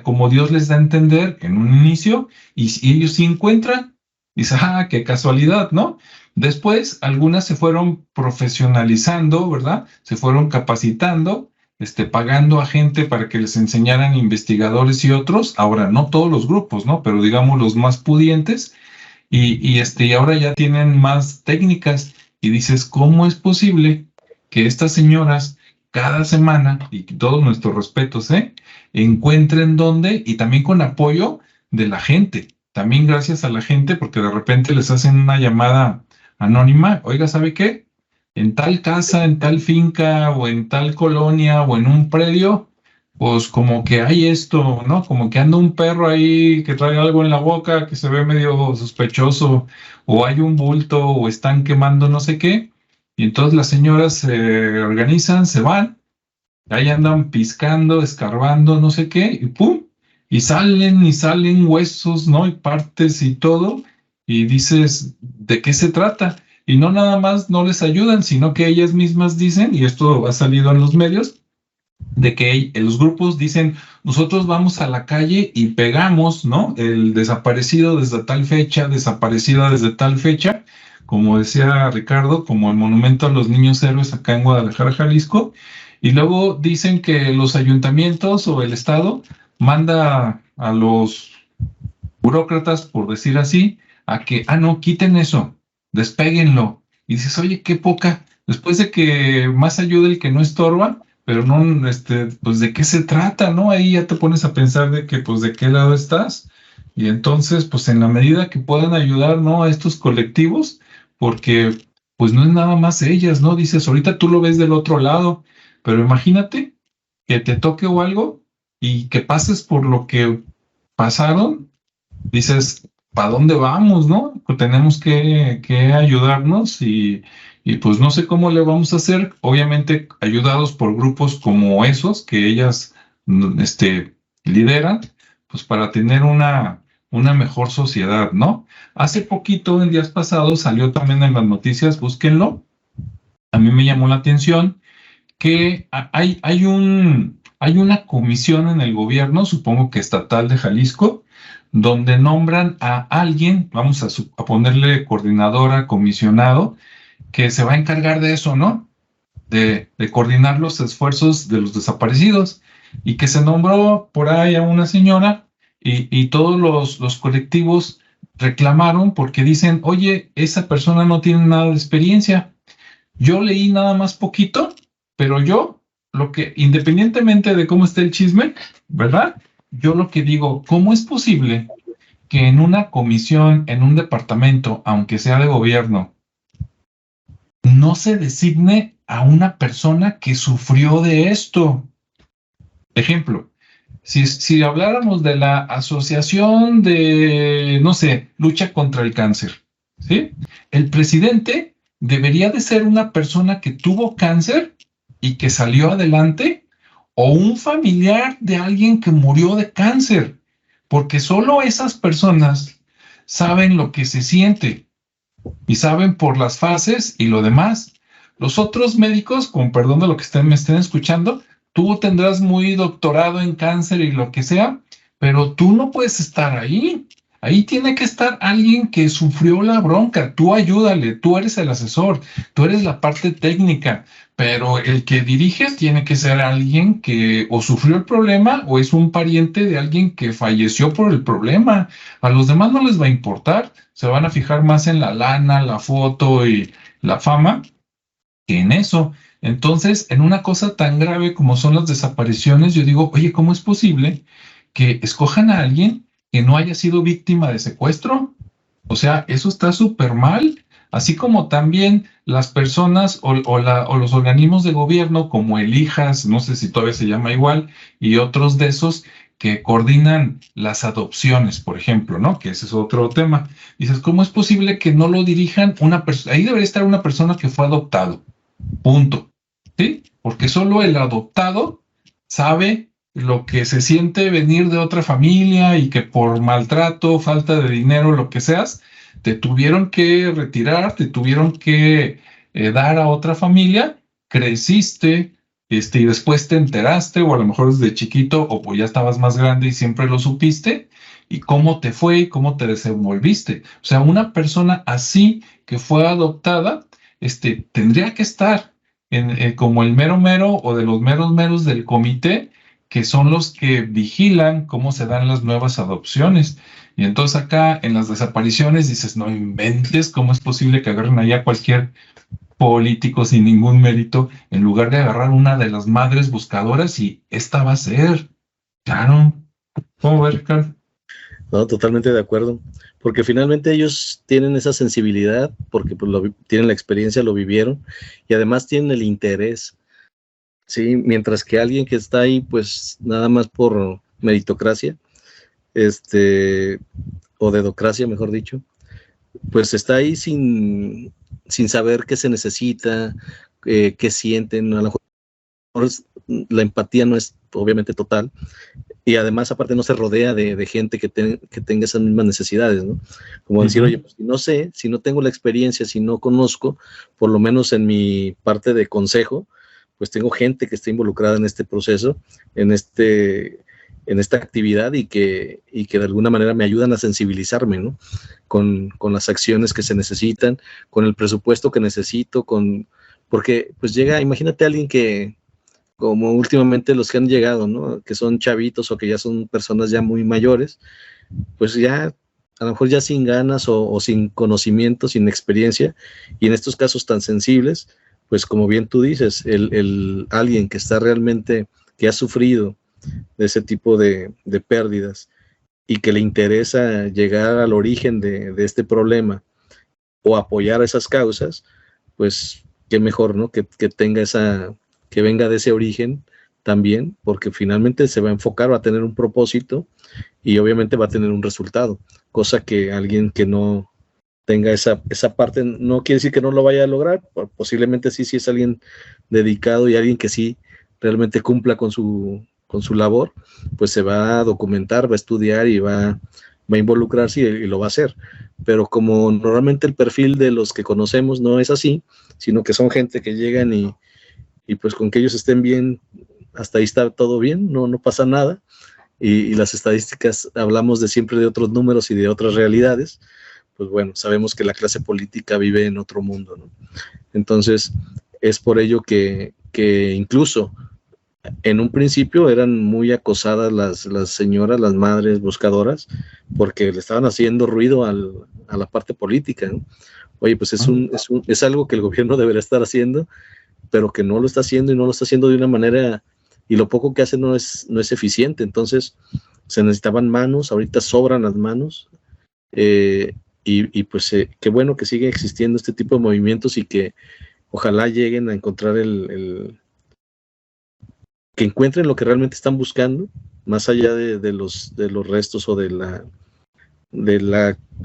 como Dios les da a entender en un inicio, y si ellos sí encuentran, dices, qué casualidad, ¿no? Después, algunas se fueron profesionalizando, ¿verdad? Se fueron capacitando, pagando a gente para que les enseñaran investigadores y otros. Ahora, no todos los grupos, ¿no? Pero digamos los más pudientes. Y ahora ya tienen más técnicas. Y dices, ¿cómo es posible que estas señoras cada semana, y todos nuestros respetos, encuentren dónde y también con apoyo de la gente? También gracias a la gente, porque de repente les hacen una llamada anónima. Oiga, ¿sabe qué? En tal casa, en tal finca, o en tal colonia, o en un predio, pues como que hay esto, ¿no? Como que anda un perro ahí que trae algo en la boca que se ve medio sospechoso, o hay un bulto, o están quemando no sé qué. Y entonces las señoras se organizan, se van, ahí andan piscando, escarbando, no sé qué, y ¡pum! Y salen huesos, ¿no? Y partes y todo. Y dices, ¿de qué se trata? Y no nada más no les ayudan, sino que ellas mismas dicen, y esto ha salido en los medios, de que los grupos dicen, nosotros vamos a la calle y pegamos, ¿no? El desaparecido desde tal fecha, desaparecida desde tal fecha, como decía Ricardo, como el monumento a los niños héroes acá en Guadalajara, Jalisco, y luego dicen que los ayuntamientos o el Estado manda a los burócratas, por decir así, a que, no, quiten eso, despéguenlo. Y dices, oye, qué poca, después de que más ayuda el que no estorba, pero no, pues de qué se trata, ¿no? Ahí ya te pones a pensar de que, pues, de qué lado estás. Y entonces, pues, en la medida que puedan ayudar, ¿no? A estos colectivos, porque, pues, no es nada más ellas, ¿no? Dices, ahorita tú lo ves del otro lado, pero imagínate que te toque o algo y que pases por lo que pasaron, dices, ¿para dónde vamos, no? Pues tenemos que ayudarnos y pues no sé cómo le vamos a hacer, obviamente ayudados por grupos como esos que ellas lideran, pues para tener una mejor sociedad, ¿no? Hace poquito, en días pasados, salió también en las noticias, búsquenlo, a mí me llamó la atención que hay una comisión en el gobierno, supongo que estatal de Jalisco, donde nombran a alguien, vamos a ponerle coordinadora, comisionado, que se va a encargar de eso, ¿no? De coordinar los esfuerzos de los desaparecidos y que se nombró por ahí a una señora y todos los colectivos reclamaron porque dicen, oye, esa persona no tiene nada de experiencia. Yo leí nada más poquito, pero yo, independientemente de cómo esté el chisme, ¿verdad? Yo lo que digo, ¿cómo es posible que en una comisión, en un departamento, aunque sea de gobierno, no se designe a una persona que sufrió de esto? Ejemplo, si habláramos de la Asociación de, no sé, lucha contra el cáncer, ¿sí? El presidente debería de ser una persona que tuvo cáncer y que salió adelante, o un familiar de alguien que murió de cáncer, porque solo esas personas saben lo que se siente y saben por las fases y lo demás. Los otros médicos, con perdón de lo que me estén escuchando, tú tendrás muy doctorado en cáncer y lo que sea, pero tú no puedes estar ahí. Ahí tiene que estar alguien que sufrió la bronca. Tú ayúdale, tú eres el asesor, tú eres la parte técnica, pero el que dirige tiene que ser alguien que o sufrió el problema o es un pariente de alguien que falleció por el problema. A los demás no les va a importar, se van a fijar más en la lana, la foto y la fama que en eso. Entonces, en una cosa tan grave como son las desapariciones, yo digo, oye, ¿cómo es posible que escojan a alguien que no haya sido víctima de secuestro? O sea, eso está súper mal. Así como también las personas o los organismos de gobierno como el IJAS, no sé si todavía se llama igual, y otros de esos que coordinan las adopciones, por ejemplo, ¿no? Que ese es otro tema. Dices, ¿cómo es posible que no lo dirijan una persona? Ahí debería estar una persona que fue adoptado. Punto. ¿Sí? Porque solo el adoptado sabe lo que se siente venir de otra familia y que por maltrato, falta de dinero, lo que seas, te tuvieron que retirar, te tuvieron que dar a otra familia, creciste, y después te enteraste, o a lo mejor desde chiquito, o pues ya estabas más grande y siempre lo supiste, y cómo te fue y cómo te desenvolviste. O sea, una persona así que fue adoptada, tendría que estar como el mero mero o de los meros meros del comité, que son los que vigilan cómo se dan las nuevas adopciones. Y entonces acá en las desapariciones dices, no inventes, ¿cómo es posible que agarren allá cualquier político sin ningún mérito en lugar de agarrar una de las madres buscadoras y esta va a ser? Claro. ¿Cómo ves, Ricardo? No, totalmente de acuerdo, porque finalmente ellos tienen esa sensibilidad, porque pues, tienen la experiencia, lo vivieron, y además tienen el interés, ¿sí? Mientras que alguien que está ahí, pues nada más por meritocracia, o dedocracia, mejor dicho, pues está ahí sin saber qué se necesita, qué sienten, a lo mejor la empatía no es obviamente total, y además aparte no se rodea de gente que tenga esas mismas necesidades, ¿no? Como decir, oye, pues si no sé, si no tengo la experiencia, si no conozco, por lo menos en mi parte de consejo, pues tengo gente que está involucrada en este proceso, en esta actividad y que de alguna manera me ayudan a sensibilizarme, ¿no? Con las acciones que se necesitan, con el presupuesto que necesito, porque pues imagínate a alguien que, como últimamente los que han llegado, ¿no? Que son chavitos o que ya son personas ya muy mayores, pues ya a lo mejor ya sin ganas o sin conocimiento, sin experiencia, y en estos casos tan sensibles, pues como bien tú dices, alguien que está realmente, que ha sufrido de ese tipo de pérdidas y que le interesa llegar al origen de este problema o apoyar esas causas, pues qué mejor, ¿no? Que tenga que venga de ese origen también, porque finalmente se va a enfocar, va a tener un propósito y obviamente va a tener un resultado, cosa que alguien que no tenga esa parte, no quiere decir que no lo vaya a lograr, posiblemente sí, si es alguien dedicado y alguien que sí realmente cumpla con su labor, pues se va a documentar, va a estudiar y va a involucrarse y lo va a hacer. Pero como normalmente el perfil de los que conocemos no es así, sino que son gente que llegan y pues con que ellos estén bien, hasta ahí está todo bien, no pasa nada. Y las estadísticas, hablamos de siempre de otros números y de otras realidades, pues bueno, sabemos que la clase política vive en otro mundo, ¿no? Entonces, es por ello que incluso en un principio eran muy acosadas las señoras, las madres buscadoras, porque le estaban haciendo ruido a la parte política, ¿no? Oye, pues es algo que el gobierno debería estar haciendo, pero que no lo está haciendo y no lo está haciendo de una manera, y lo poco que hace no es eficiente. Entonces se necesitaban manos, ahorita sobran las manos, y pues qué bueno que sigue existiendo este tipo de movimientos y que ojalá lleguen a encontrar que encuentren lo que realmente están buscando, más allá de los restos o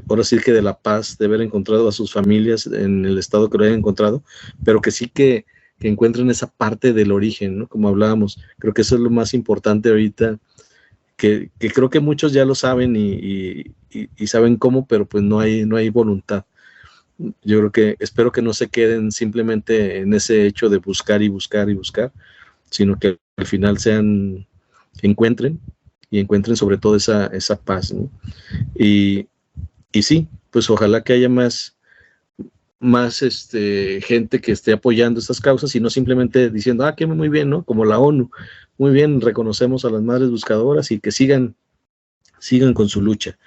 ahora sí que de la paz, de haber encontrado a sus familias en el estado que lo hayan encontrado, pero que sí que encuentren esa parte del origen, ¿no? Como hablábamos, creo que eso es lo más importante ahorita, que creo que muchos ya lo saben y saben cómo, pero pues no hay voluntad. Yo creo que, espero que no se queden simplemente en ese hecho de buscar y buscar y buscar, sino que al final encuentren sobre todo esa paz, ¿no? Y sí, pues ojalá que haya más gente que esté apoyando estas causas y no simplemente diciendo, que muy bien, ¿no? Como la ONU, muy bien, reconocemos a las madres buscadoras y que sigan con su lucha.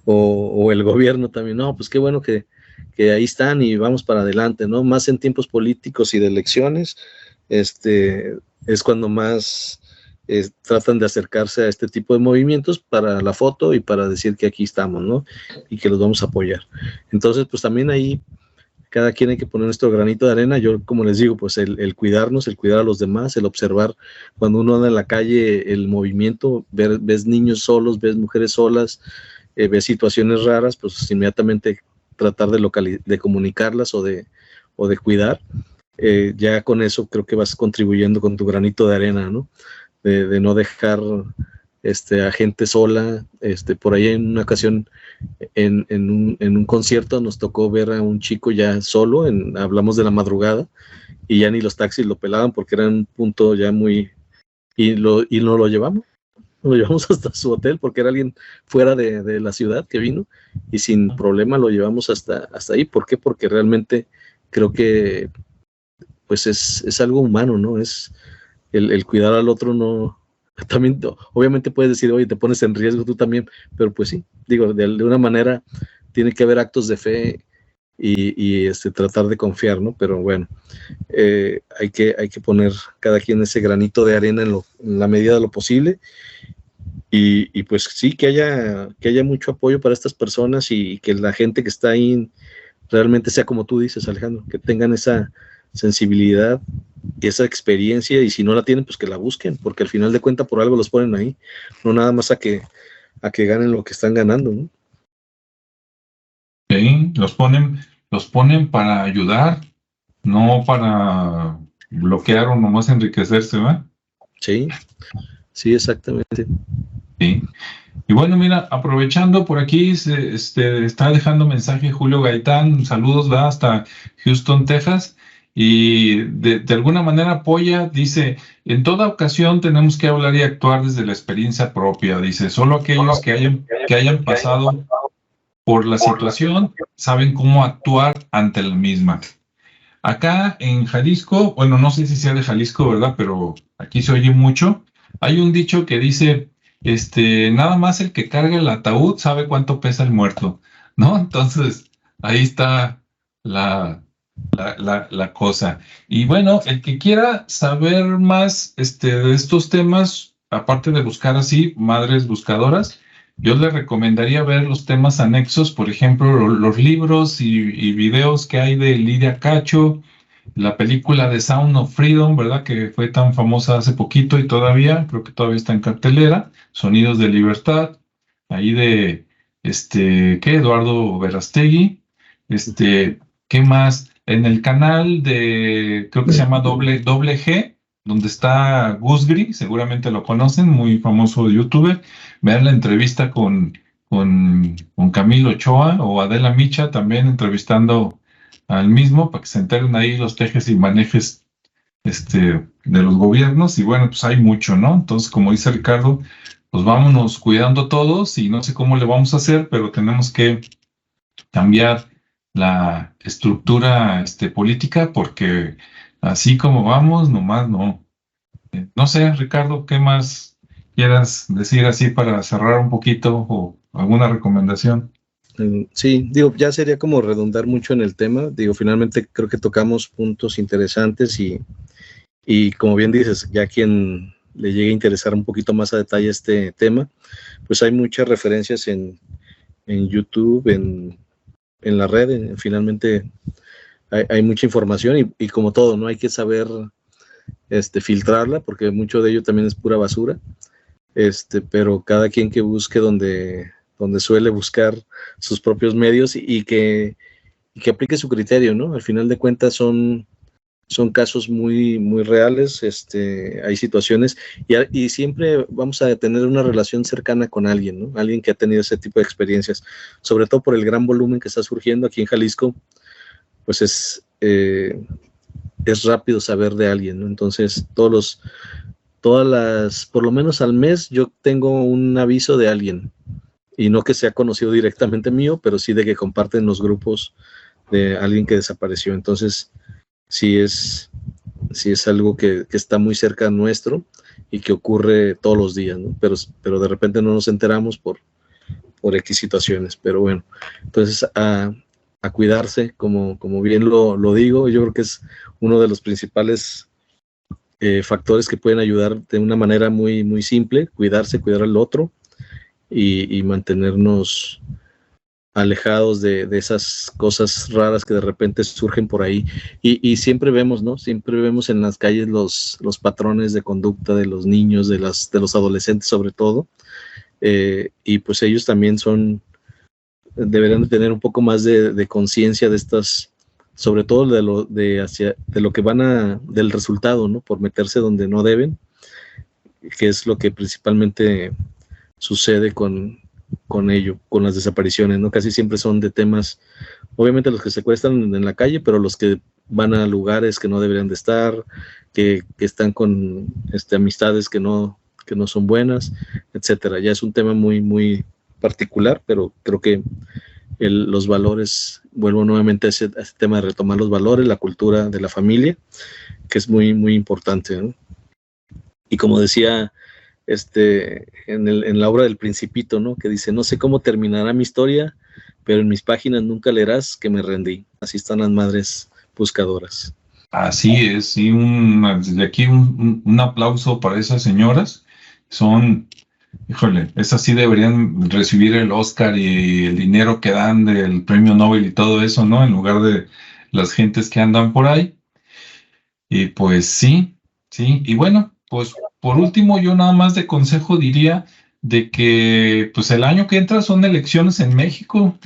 O el gobierno también, no, pues qué bueno que ahí están y vamos para adelante, ¿no? Más en tiempos políticos y de elecciones, es cuando más tratan de acercarse a este tipo de movimientos para la foto y para decir que aquí estamos, ¿no? Y que los vamos a apoyar. Entonces, pues también ahí cada quien hay que poner nuestro granito de arena. Yo, como les digo, pues el cuidarnos, el cuidar a los demás, el observar cuando uno anda en la calle el movimiento, ves niños solos, ves mujeres solas, ves situaciones raras, pues inmediatamente tratar de comunicarlas o de cuidar. Ya con eso creo que vas contribuyendo con tu granito de arena, ¿no? De no dejar a gente sola. Por ahí en una ocasión en un concierto nos tocó ver a un chico ya solo, hablamos de la madrugada, y ya ni los taxis lo pelaban porque era un punto ya muy, y no lo llevamos, lo llevamos hasta su hotel porque era alguien fuera de la ciudad que vino y sin problema lo llevamos hasta ahí. ¿Por qué? Porque realmente creo que pues es algo humano, ¿no? Es el cuidar al otro, no. También, obviamente puedes decir, oye, te pones en riesgo tú también, pero pues sí, digo, de una manera tiene que haber actos de fe y tratar de confiar, ¿no? Pero bueno, hay que poner cada quien ese granito de arena en la medida de lo posible y pues sí, que haya mucho apoyo para estas personas y que la gente que está ahí realmente sea como tú dices, Alejandro, que tengan esa sensibilidad y esa experiencia, y si no la tienen, pues que la busquen, porque al final de cuentas por algo los ponen ahí, no nada más a que ganen lo que están ganando, ¿no? Sí, los ponen para ayudar, no para bloquear o nomás enriquecerse, ¿verdad? Sí, sí, exactamente. Sí. Y bueno, mira, aprovechando por aquí, está dejando mensaje Julio Gaitán, saludos, ¿verdad? Hasta Houston, Texas, y de alguna manera apoya, dice, en toda ocasión tenemos que hablar y actuar desde la experiencia propia, dice, solo aquellos que hayan pasado por la situación saben cómo actuar ante la misma. Acá en Jalisco, bueno, no sé si sea de Jalisco, ¿verdad? Pero aquí se oye mucho. Hay un dicho que dice, nada más el que carga el ataúd sabe cuánto pesa el muerto, ¿no? Entonces, ahí está la, la cosa. Y bueno, el que quiera saber más, de estos temas, aparte de buscar así, madres buscadoras, yo le recomendaría ver los temas anexos, por ejemplo, los libros y videos que hay de Lidia Cacho, la película de Sound of Freedom, ¿verdad? Que fue tan famosa hace poquito y todavía, creo que todavía está en cartelera, Sonidos de Libertad, ahí de, ¿qué? Eduardo Verastegui, ¿qué más? En el canal de, creo que se llama Doble G, donde está Gus Gris, seguramente lo conocen, muy famoso youtuber. Vean la entrevista con Camilo Ochoa o Adela Micha, también entrevistando al mismo, para que se enteren ahí los tejes y manejes de los gobiernos. Y bueno, pues hay mucho, ¿no? Entonces, como dice Ricardo, pues vámonos cuidando todos y no sé cómo le vamos a hacer, pero tenemos que cambiar la estructura política porque así como vamos, nomás no. No sé, Ricardo, ¿qué más quieras decir así para cerrar un poquito o alguna recomendación? Sí, digo, ya sería como redundar mucho en el tema, digo, finalmente creo que tocamos puntos interesantes y como bien dices, ya quien le llegue a interesar un poquito más a detalle este tema, pues hay muchas referencias en YouTube, en la red, finalmente hay mucha información y como todo, ¿no? Hay que saber filtrarla porque mucho de ello también es pura basura, pero cada quien que busque donde suele buscar sus propios medios y que aplique su criterio, ¿no? Al final de cuentas son casos muy, muy reales, hay situaciones y siempre vamos a tener una relación cercana con alguien, ¿no? Alguien que ha tenido ese tipo de experiencias, sobre todo por el gran volumen que está surgiendo aquí en Jalisco, pues es rápido saber de alguien, ¿no? Entonces, por lo menos al mes yo tengo un aviso de alguien, y no que sea conocido directamente mío, pero sí de que comparten los grupos de alguien que desapareció. Entonces, sí es algo que está muy cerca nuestro y que ocurre todos los días, ¿no? Pero de repente no nos enteramos por X situaciones. Pero bueno, entonces a cuidarse, como bien lo digo, yo creo que es uno de los principales factores que pueden ayudar de una manera muy, muy simple, cuidarse, cuidar al otro y mantenernos alejados de esas cosas raras que de repente surgen por ahí. Y siempre vemos, ¿no? Siempre vemos en las calles los patrones de conducta de los niños, de los adolescentes sobre todo, y pues ellos también deberían tener un poco más de conciencia de estas, sobre todo de lo que del resultado, ¿no? Por meterse donde no deben, que es lo que principalmente sucede con ello, con las desapariciones, ¿no? Casi siempre son de temas, obviamente los que se secuestran en la calle, pero los que van a lugares que no deberían de estar, que están con amistades que no que no son buenas, etcétera. Ya es un tema muy, muy particular, pero creo que los valores, vuelvo nuevamente a ese tema de retomar los valores, la cultura de la familia, que es muy, muy importante, ¿no? Y como decía en la obra del Principito, ¿no? Que dice, no sé cómo terminará mi historia, pero en mis páginas nunca leerás que me rendí. Así están las madres buscadoras. Así es, sí, desde aquí un aplauso para esas señoras. Son, híjole, esas sí deberían recibir el Oscar y el dinero que dan del premio Nobel y todo eso, ¿no? En lugar de las gentes que andan por ahí. Y pues sí, sí. Y bueno, pues por último, yo nada más de consejo diría de que pues el año que entra son elecciones en México,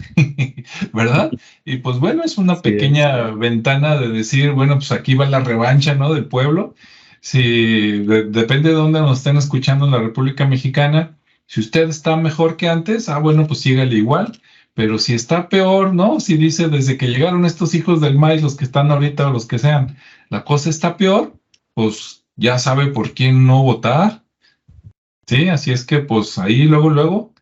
¿verdad? Y pues bueno, es una Sí, pequeña ventana de decir, bueno, pues aquí va la revancha, ¿no? Del pueblo. Si depende de dónde nos estén escuchando en la República Mexicana, si usted está mejor que antes, bueno, pues sígale igual. Pero si está peor, ¿no? Si dice desde que llegaron estos hijos del maíz, los que están ahorita o los que sean, la cosa está peor, pues ya sabe por quién no votar, ¿sí? Así es que pues ahí luego,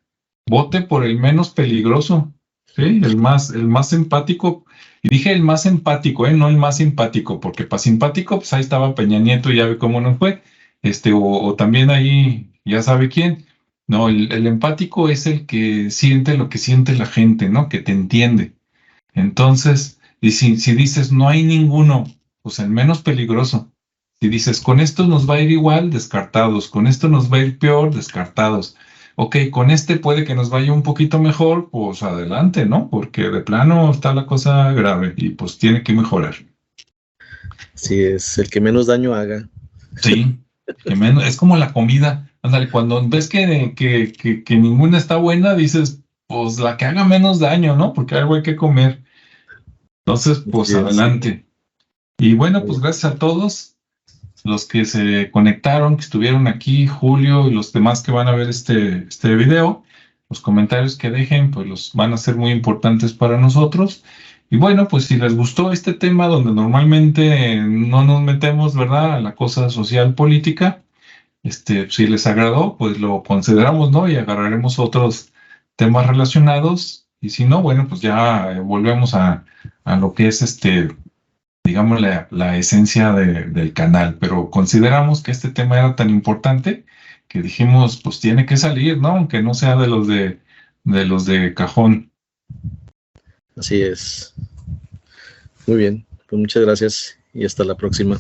vote por el menos peligroso, ¿sí? El más empático, y dije el más empático, no el más simpático, porque para simpático, pues ahí estaba Peña Nieto y ya ve cómo nos fue, o también ahí ya sabe quién. No, el empático es el que siente lo que siente la gente, ¿no? Que te entiende. Entonces, y si dices no hay ninguno, pues el menos peligroso. Si dices con esto nos va a ir igual, descartados. Con esto nos va a ir peor, descartados. Ok, con este puede que nos vaya un poquito mejor, pues adelante, ¿no? Porque de plano está la cosa grave y pues tiene que mejorar. sí, es el que menos daño haga. Sí, que menos, es como la comida. Ándale, cuando ves que ninguna está buena, dices, pues la que haga menos daño, ¿no? Porque algo hay que comer. Entonces, pues Sí, adelante. Y bueno, pues gracias a todos los que se conectaron, que estuvieron aquí, Julio y los demás que van a ver este video. Los comentarios que dejen, pues los van a ser muy importantes para nosotros. Y bueno, pues si les gustó este tema donde normalmente no nos metemos, ¿verdad? A la cosa social política, si les agradó, pues lo consideramos, ¿no? Y agarraremos otros temas relacionados. Y si no, bueno, pues ya volvemos a lo que es digamos, la esencia del canal, pero consideramos que este tema era tan importante que dijimos, pues tiene que salir, ¿no? Aunque no sea de los de cajón. así es. Muy bien, pues muchas gracias y hasta la próxima.